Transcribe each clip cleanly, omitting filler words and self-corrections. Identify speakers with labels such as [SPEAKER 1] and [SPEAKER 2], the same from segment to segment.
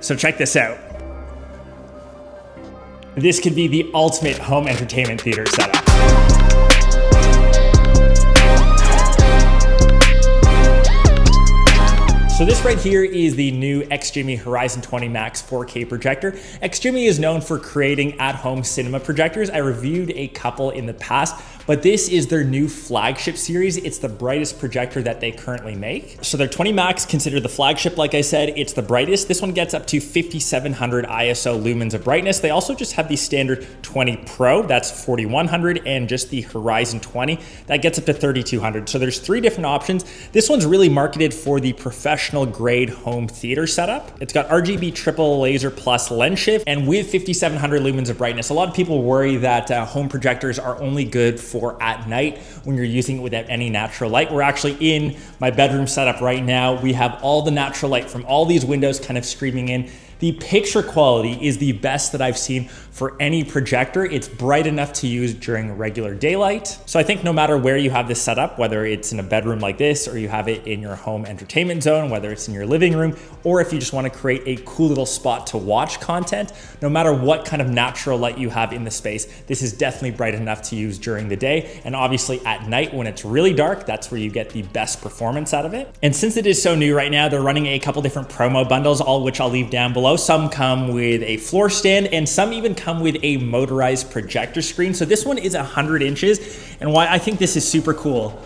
[SPEAKER 1] So check this out. This could be the ultimate home entertainment theater setup. So this right here is the new XGIMI Horizon 20 Max 4K projector. XGIMI is known for creating at-home cinema projectors. I reviewed a couple in the past, but this is their new flagship series. It's the brightest projector that they currently make. So their 20 Max, considered the flagship, like I said, it's the brightest. This one gets up to 5700 ISO lumens of brightness. They also just have the standard 20 Pro, that's 4100, and just the Horizon 20, that gets up to 3200. So there's three different options. This one's really marketed for the professional grade home theater setup. It's got RGB triple laser plus lens shift, and with 5700 lumens of brightness. A lot of people worry that home projectors are only good for at night when you're using it without any natural light. We're actually in my bedroom setup right now. We have all the natural light from all these windows kind of streaming in. The picture quality is the best that I've seen for any projector. It's bright enough to use during regular daylight. So I think no matter where you have this set up, whether it's in a bedroom like this, or you have it in your home entertainment zone, whether it's in your living room, or if you just want to create a cool little spot to watch content, no matter what kind of natural light you have in the space, this is definitely bright enough to use during the day. And obviously at night when it's really dark, that's where you get the best performance out of it. And since it is so new right now, they're running a couple different promo bundles, all which I'll leave down below. Some come with a floor stand and some even come with a motorized projector screen. So this one is 100 inches. And why I think this is super cool,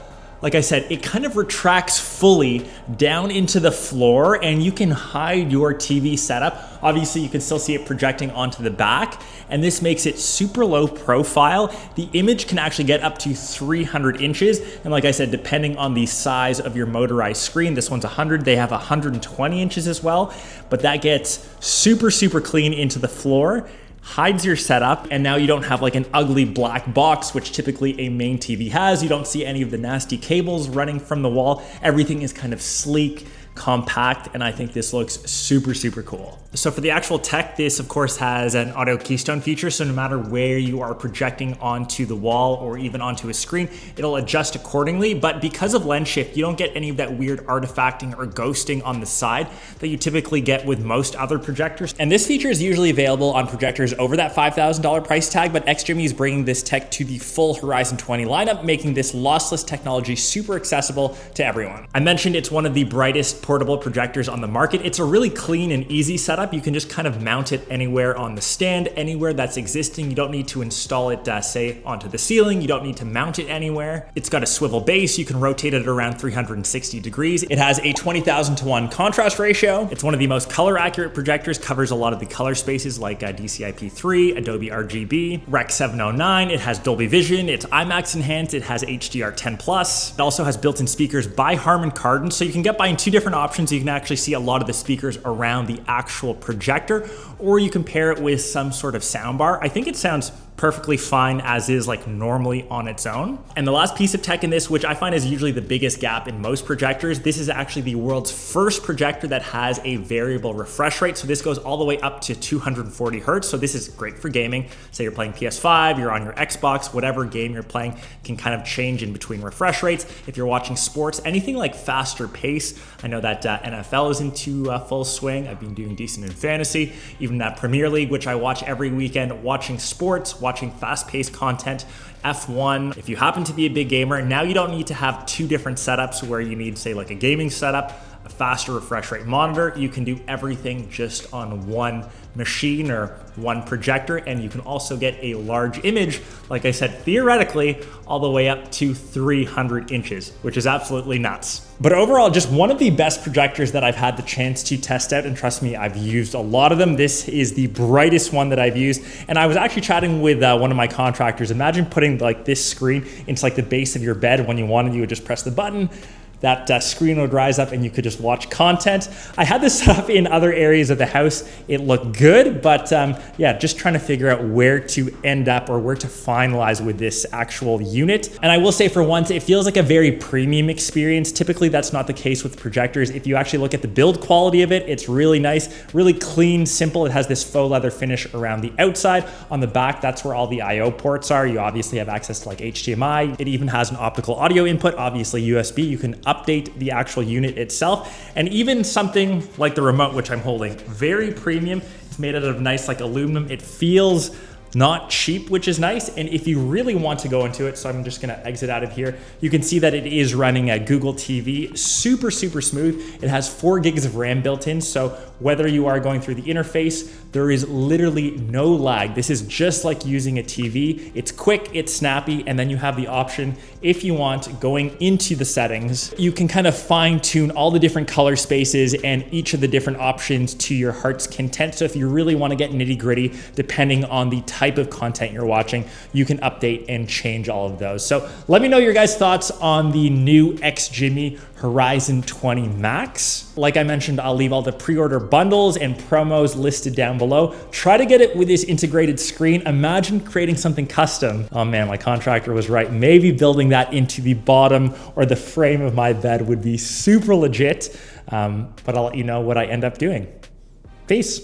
[SPEAKER 1] like I said, it kind of retracts fully down into the floor and you can hide your TV setup. Obviously you can still see it projecting onto the back, and this makes it super low profile. The image can actually get up to 300 inches. And like I said, depending on the size of your motorized screen, this one's 100, they have 120 inches as well, but that gets super, super clean into the floor, hides your setup, and now you don't have like an ugly black box, which typically a main TV has. You don't see any of the nasty cables running from the wall. Everything is kind of sleek, compact, and I think this looks super, super cool. So for the actual tech, this of course has an auto keystone feature. So no matter where you are projecting onto the wall or even onto a screen, it'll adjust accordingly. But because of lens shift, you don't get any of that weird artifacting or ghosting on the side that you typically get with most other projectors. And this feature is usually available on projectors over that $5,000 price tag, but XGIMI is bringing this tech to the full Horizon 20 lineup, making this lossless technology super accessible to everyone. I mentioned it's one of the brightest portable projectors on the market. It's a really clean and easy setup. You can just kind of mount it anywhere on the stand, anywhere that's existing. You don't need to install it, say, onto the ceiling. You don't need to mount it anywhere. It's got a swivel base. You can rotate it around 360 degrees. It has a 20,000:1 contrast ratio. It's one of the most color accurate projectors, covers a lot of the color spaces like DCI-P3, Adobe RGB, Rec 709. It has Dolby Vision. It's IMAX enhanced. It has HDR10+. It also has built-in speakers by Harman Kardon. So you can get by in two different options. You can actually see a lot of the speakers around the actual projector, or you can pair it with some sort of soundbar. I think it sounds perfectly fine as is, like normally on its own. And the last piece of tech in this, which I find is usually the biggest gap in most projectors, this is actually the world's first projector that has a variable refresh rate. So this goes all the way up to 240 hertz. So this is great for gaming. Say you're playing PS5, you're on your Xbox, whatever game you're playing can kind of change in between refresh rates. If you're watching sports, anything like faster pace, I know that NFL is into full swing. I've been doing decent in fantasy, even that Premier League, which I watch every weekend, watching sports, watching fast-paced content, F1. If you happen to be a big gamer, now you don't need to have two different setups where you need, say, like a gaming setup, a faster refresh rate monitor. You can do everything just on one machine or one projector, and you can also get a large image, like I said, theoretically, all the way up to 300 inches, which is absolutely nuts. But overall, just one of the best projectors that I've had the chance to test out, and trust me, I've used a lot of them. This is the brightest one that I've used, and I was actually chatting with one of my contractors. Imagine putting like this screen into like the base of your bed. When you wanted, you would just press the button, that screen would rise up and you could just watch content. I had this set up in other areas of the house. It looked good, but yeah, just trying to figure out where to end up or where to finalize with this actual unit. And I will say for once, it feels like a very premium experience. Typically that's not the case with projectors. If you actually look at the build quality of it, it's really nice, really clean, simple. It has this faux leather finish around the outside. On the back, that's where all the IO ports are. You obviously have access to like HDMI. It even has an optical audio input, obviously USB. You can update the actual unit itself. And even something like the remote, which I'm holding, very premium. It's made out of nice like aluminum. It feels not cheap, which is nice. And if you really want to go into it, so I'm just gonna exit out of here, you can see that it is running a Google TV, super smooth. It has 4 gigs of RAM built in. So whether you are going through the interface, there is literally no lag. This is just like using a TV. It's quick, it's snappy, and then you have the option, if you want, going into the settings, you can kind of fine tune all the different color spaces and each of the different options to your heart's content. So if you really want to get nitty gritty, depending on the type of content you're watching, you can update and change all of those. So let me know your guys' thoughts on the new XGIMI Horizon 20 Max. Like I mentioned, I'll leave all the pre-order bundles and promos listed down below. Try to get it with this integrated screen. Imagine creating something custom. Oh man, my contractor was right. Maybe building that into the bottom or the frame of my bed would be super legit. But I'll let you know what I end up doing. Peace.